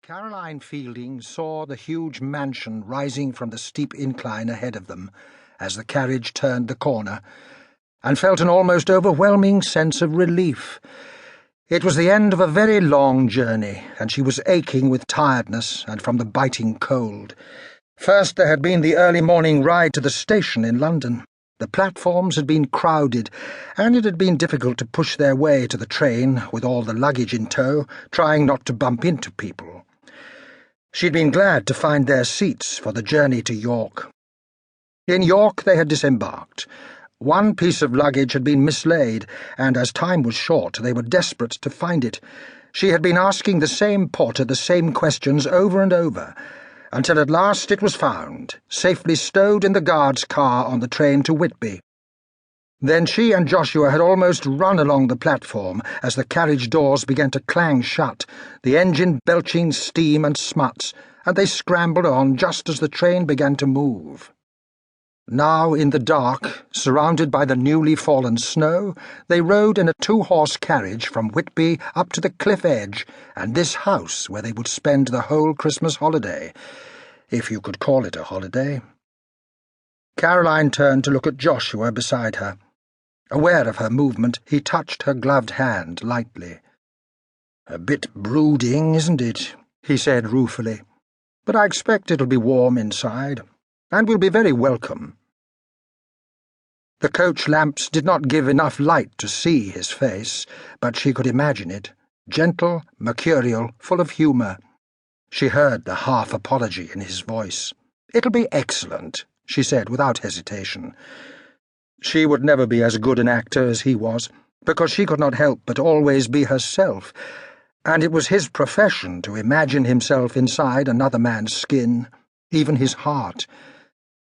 Caroline Fielding saw the huge mansion rising from the steep incline ahead of them as the carriage turned the corner, and felt an almost overwhelming sense of relief. It was the end of a very long journey, and she was aching with tiredness and from the biting cold. First there had been the early morning ride to the station in London. The platforms had been crowded, and it had been difficult to push their way to the train with all the luggage in tow, trying not to bump into people. She'd been glad to find their seats for the journey to York. In York they had disembarked. One piece of luggage had been mislaid, and as time was short, they were desperate to find it. She had been asking the same porter the same questions over and over, until at last it was found, safely stowed in the guard's car on the train to Whitby. Then she and Joshua had almost run along the platform as the carriage doors began to clang shut, the engine belching steam and smuts, and they scrambled on just as the train began to move. Now, in the dark, surrounded by the newly fallen snow, they rode in a 2-horse carriage from Whitby up to the cliff edge and this house where they would spend the whole Christmas holiday, if you could call it a holiday. Caroline turned to look at Joshua beside her. Aware of her movement, he touched her gloved hand lightly. "A bit brooding, isn't it?" he said ruefully. "But I expect it'll be warm inside, and we'll be very welcome." The coach lamps did not give enough light to see his face, but she could imagine it, gentle, mercurial, full of humour. She heard the half-apology in his voice. "It'll be excellent," she said without hesitation. She would never be as good an actor as he was, because she could not help but always be herself, and it was his profession to imagine himself inside another man's skin, even his heart.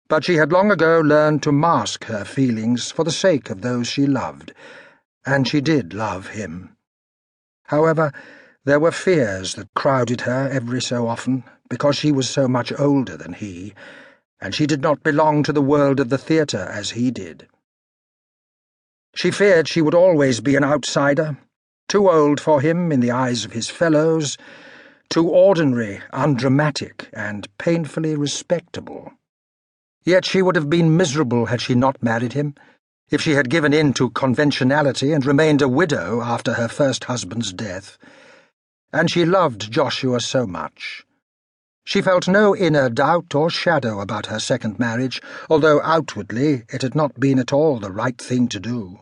But she had long ago learned to mask her feelings for the sake of those she loved, and she did love him. However, there were fears that crowded her every so often, because she was so much older than he, and she did not belong to the world of the theatre as he did. She feared she would always be an outsider, too old for him in the eyes of his fellows, too ordinary, undramatic, and painfully respectable. Yet she would have been miserable had she not married him, if she had given in to conventionality and remained a widow after her first husband's death. And she loved Joshua so much. She felt no inner doubt or shadow about her second marriage, although outwardly it had not been at all the right thing to do.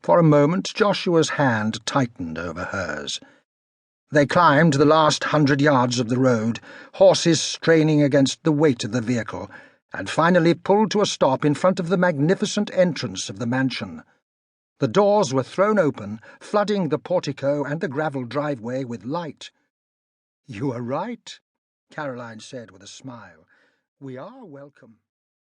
For a moment Joshua's hand tightened over hers. They climbed the last 100 yards of the road, horses straining against the weight of the vehicle, and finally pulled to a stop in front of the magnificent entrance of the mansion. The doors were thrown open, flooding the portico and the gravel driveway with light. "You are right," Caroline said with a smile. "We are welcome."